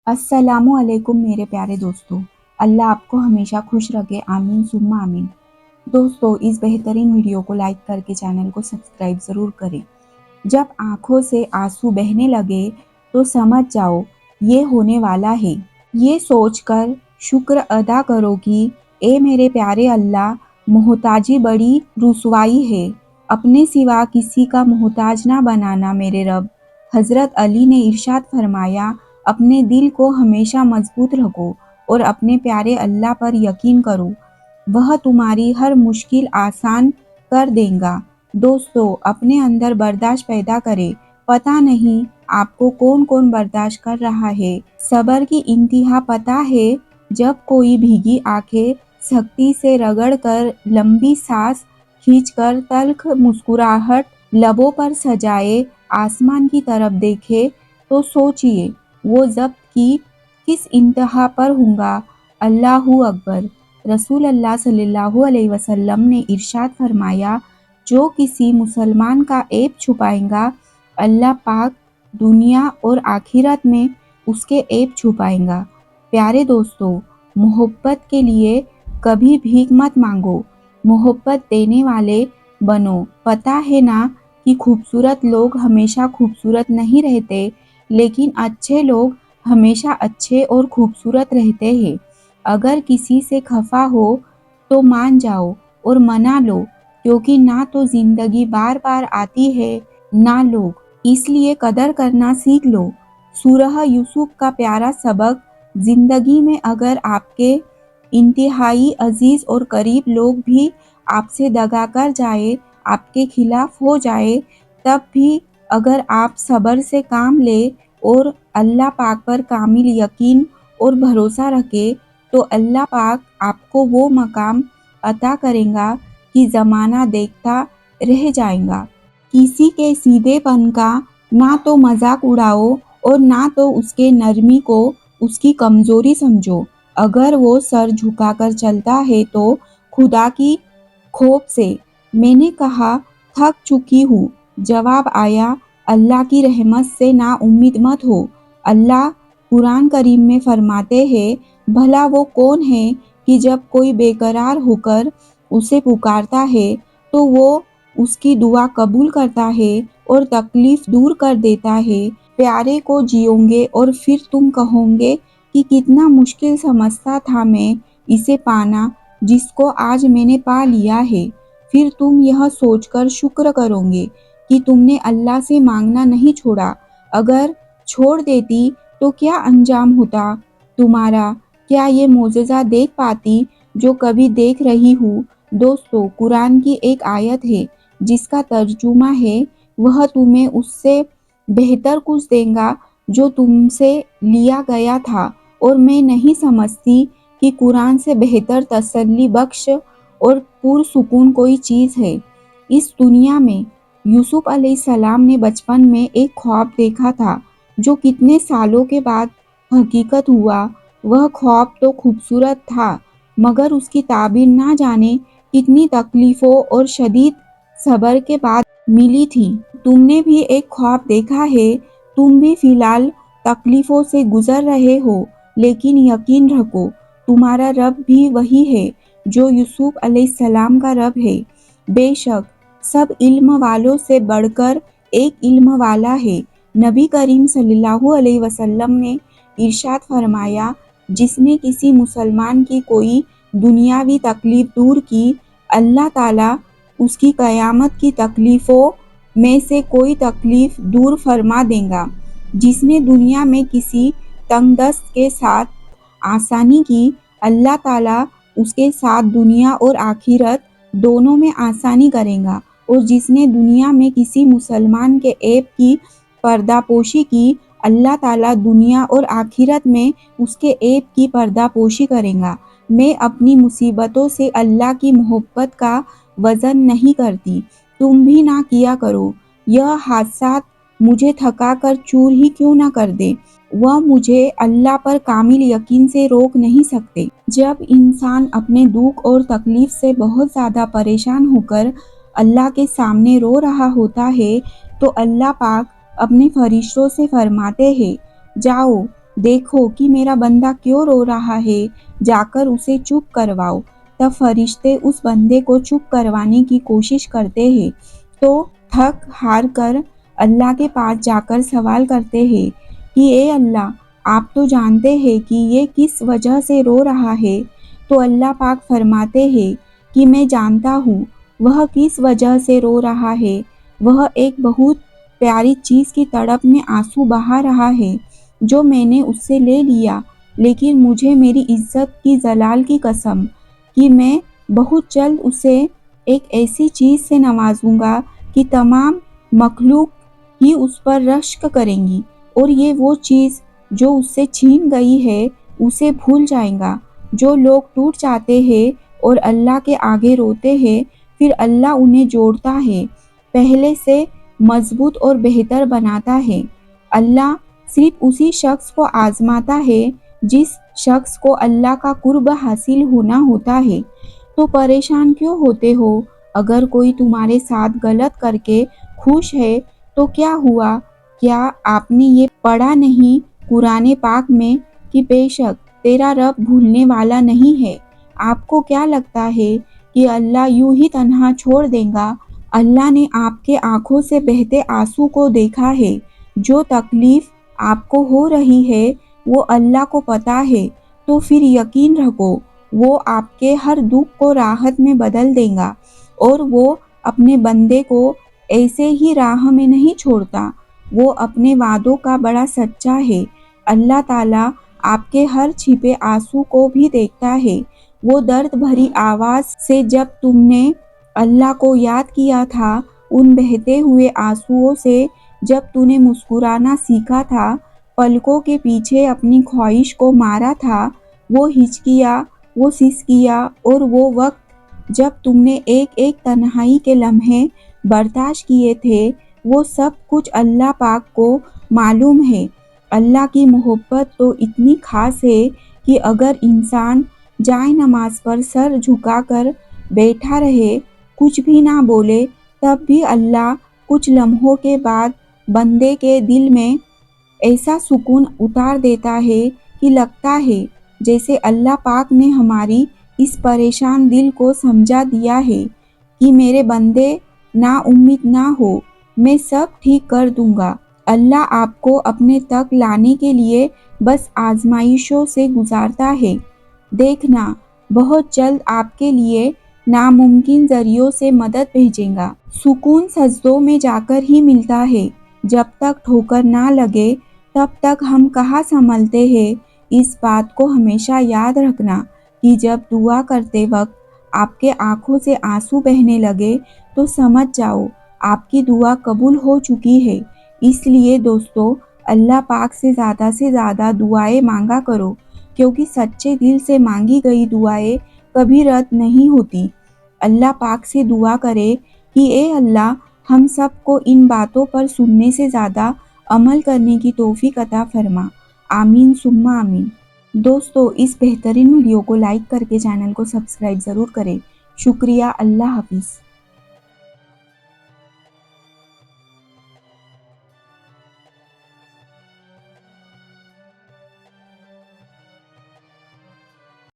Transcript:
अस्सलामु अलैकुम मेरे प्यारे दोस्तों। अल्लाह आपको हमेशा खुश रखे, आमीन सुम्मा आमीन। दोस्तों, इस बेहतरीन वीडियो को लाइक करके चैनल को सब्सक्राइब ज़रूर करें। जब आंखों से आंसू बहने लगे तो समझ जाओ ये होने वाला है। ये सोचकर शुक्र अदा करो कि ए मेरे प्यारे अल्लाह, मोहताजी बड़ी रुसवाई है, अपने सिवा किसी का मोहताज ना बनाना मेरे रब। हज़रत अली ने इरशाद फरमाया, अपने दिल को हमेशा मजबूत रखो और अपने प्यारे अल्लाह पर यकीन करो, वह तुम्हारी हर मुश्किल आसान कर देगा। दोस्तों, अपने अंदर बर्दाश्त पैदा करें। पता नहीं आपको कौन कौन बर्दाश्त कर रहा है। सब्र की इंतहा पता है, जब कोई भीगी आंखें सख्ती से रगड़ कर, लंबी सांस खींचकर, तल्ख मुस्कुराहट लबों पर सजाए, आसमान की तरफ देखे, तो सोचिए वो ज़ब्त की किस इंतहा पर होगा। अल्लाहू अकबर। रसूल अल्लाह सल्लल्लाहु अलैहि वसल्लम ने इरशाद फरमाया, जो किसी मुसलमान का ऐब छुपाएगा, अल्लाह पाक दुनिया और आखिरत में उसके ऐब छुपाएगा। प्यारे दोस्तों, मोहब्बत के लिए कभी भीख मत मांगो, मोहब्बत देने वाले बनो। पता है ना कि खूबसूरत लोग हमेशा खूबसूरत नहीं रहते, लेकिन अच्छे लोग हमेशा अच्छे और खूबसूरत रहते हैं। अगर किसी से खफा हो तो मान जाओ और मना लो, क्योंकि ना तो जिंदगी बार बार आती है ना लोग, इसलिए कदर करना सीख लो। सूरह यूसुफ का प्यारा सबक। जिंदगी में अगर आपके इंतहाई अजीज और करीब लोग भी आपसे दगा कर जाए, आपके खिलाफ हो जाए, तब भी अगर आप सब्र से काम ले और अल्लाह पाक पर कामिल यकीन और भरोसा रखे, तो अल्लाह पाक आपको वो मकाम अता करेगा कि ज़माना देखता रह जाएगा। किसी के सीधेपन का ना तो मजाक उड़ाओ और ना तो उसके नरमी को उसकी कमजोरी समझो। अगर वो सर झुकाकर चलता है तो खुदा की खौफ से। मैंने कहा, थक चुकी हूँ। जवाब आया, अल्लाह की रहमत से ना उम्मीद मत हो। अल्लाह कुरान करीम में फरमाते हैं, भला वो कौन है कि जब कोई बेकरार होकर उसे पुकारता है तो वो उसकी दुआ कबूल करता है और तकलीफ दूर कर देता है। प्यारे को जियोगे और फिर तुम कहोगे कि कितना मुश्किल समझता था मैं इसे पाना, जिसको आज मैंने पा लिया है। फिर तुम यह सोचकर शुक्र करोगे कि तुमने अल्लाह से मांगना नहीं छोड़ा। अगर छोड़ देती तो क्या अंजाम होता तुम्हारा? क्या ये मोजज़ा देख पाती जो कभी देख रही हूँ? दोस्तों, कुरान की एक आयत है जिसका तर्जुमा है, वह तुम्हें उससे बेहतर कुछ देगा जो तुमसे लिया गया था, और मैं नहीं समझती कि कुरान से बेहतर तसल्ली बख्श और पुरसुकून कोई चीज़ है इस दुनिया में। यूसुफ अलैहिस्सलाम ने बचपन में एक ख्वाब देखा था जो कितने सालों के बाद हकीकत हुआ। वह ख्वाब तो खूबसूरत था, मगर उसकी ताबीर ना जाने कितनी तकलीफ़ों और शदीद सब्र के बाद मिली थी। तुमने भी एक ख्वाब देखा है, तुम भी फिलहाल तकलीफ़ों से गुजर रहे हो, लेकिन यकीन रखो तुम्हारा रब भी वही है जो यूसुफ अलैहिस्सलाम का रब है। बेशक सब इल्म वालों से बढ़कर एक इल्म वाला है। नबी करीम सल्लल्लाहु अलैहि वसल्लम ने इरशाद फरमाया, जिसने किसी मुसलमान की कोई दुनियावी तकलीफ दूर की, अल्लाह ताला उसकी क़यामत की तकलीफ़ों में से कोई तकलीफ दूर फरमा देगा। जिसने दुनिया में किसी तंगदस्त के साथ आसानी की, अल्लाह ताला उसके साथ दुनिया और आखिरत दोनों में आसानी करेगा। और जिसने दुनिया में किसी मुसलमान के ऐब की पर्दापोशी की, अल्लाह ताला दुनिया और आखिरत में उसके ऐब की पर्दापोशी करेगा। मैं अपनी मुसीबतों से अल्लाह की मोहब्बत का वज़न नहीं करती, तुम भी ना किया करो। यह हादसात मुझे थका कर चूर ही क्यों ना कर दे, वह मुझे अल्लाह पर कामिल यकीन से रोक नहीं सकते। जब इंसान अपने दुख और तकलीफ से बहुत ज़्यादा परेशान होकर अल्लाह के सामने रो रहा होता है, तो अल्लाह पाक अपने फरिश्तों से फरमाते हैं, जाओ देखो कि मेरा बंदा क्यों रो रहा है, जाकर उसे चुप करवाओ। तब फरिश्ते उस बंदे को चुप करवाने की कोशिश करते हैं तो थक हार कर अल्लाह के पास जाकर सवाल करते हैं कि ए अल्लाह, आप तो जानते हैं कि ये किस वजह से रो रहा है। तो अल्लाह पाक फरमाते हैं कि मैं जानता हूँ वह किस वजह से रो रहा है। वह एक बहुत प्यारी चीज़ की तड़प में आंसू बहा रहा है जो मैंने उससे ले लिया, लेकिन मुझे मेरी इज्जत की जलाल की कसम कि मैं बहुत जल्द उसे एक ऐसी चीज़ से नवाजूंगा कि तमाम मखलूक ही उस पर रश्क करेंगी और ये वो चीज़ जो उससे छीन गई है उसे भूल जाएगा। जो लोग टूट जाते हैं और अल्लाह के आगे रोते हैं, फिर अल्लाह उन्हें जोड़ता है, पहले से मजबूत और बेहतर बनाता है। अल्लाह सिर्फ उसी शख्स को आजमाता है जिस शख्स को अल्लाह का कुर्ब हासिल होना होता है। तो परेशान क्यों होते हो? अगर कोई तुम्हारे साथ गलत करके खुश है तो क्या हुआ? क्या आपने ये पढ़ा नहीं कुरान पाक में कि बेशक तेरा रब भूलने वाला नहीं है? आपको क्या लगता है कि अल्लाह यूं ही तन्हा छोड़ देगा? अल्लाह ने आपके आंखों से बहते आंसू को देखा है। जो तकलीफ आपको हो रही है वो अल्लाह को पता है। तो फिर यकीन रखो वो आपके हर दुख को राहत में बदल देगा और वो अपने बंदे को ऐसे ही राह में नहीं छोड़ता। वो अपने वादों का बड़ा सच्चा है। अल्लाह ताला आपके हर छिपे आंसू को भी देखता है। वो दर्द भरी आवाज़ से जब तुमने अल्लाह को याद किया था, उन बहते हुए आंसुओं से जब तूने मुस्कुराना सीखा था, पलकों के पीछे अपनी ख्वाहिश को मारा था, वो हिचकिया, वो सिसकिया और वो वक्त जब तुमने एक एक तन्हाई के लम्हे बर्दाश्त किए थे, वो सब कुछ अल्लाह पाक को मालूम है। अल्लाह की मोहब्बत तो इतनी खास है कि अगर इंसान जाए नमाज पर सर झुकाकर बैठा रहे, कुछ भी ना बोले, तब भी अल्लाह कुछ लम्हों के बाद बंदे के दिल में ऐसा सुकून उतार देता है कि लगता है जैसे अल्लाह पाक ने हमारी इस परेशान दिल को समझा दिया है कि मेरे बंदे ना उम्मीद ना हो, मैं सब ठीक कर दूंगा। अल्लाह आपको अपने तक लाने के लिए बस आजमाइशों से गुजारता है। देखना बहुत जल्द आपके लिए नामुमकिन जरियों से मदद भेजेगा। सुकून सजदों में जाकर ही मिलता है। जब तक ठोकर ना लगे तब तक हम कहाँ संभलते हैं। इस बात को हमेशा याद रखना कि जब दुआ करते वक्त आपके आंखों से आंसू बहने लगे तो समझ जाओ आपकी दुआ कबूल हो चुकी है। इसलिए दोस्तों, अल्लाह पाक से ज़्यादा दुआएं मांगा करो, क्योंकि सच्चे दिल से मांगी गई दुआएं कभी रद्द नहीं होती। अल्लाह पाक से दुआ करें कि ए अल्लाह, हम सबको इन बातों पर सुनने से ज़्यादा अमल करने की तौफीक अता फरमा। आमीन सुम्मा आमीन। दोस्तों, इस बेहतरीन वीडियो को लाइक करके चैनल को सब्सक्राइब ज़रूर करें। शुक्रिया। अल्लाह हाफिज़।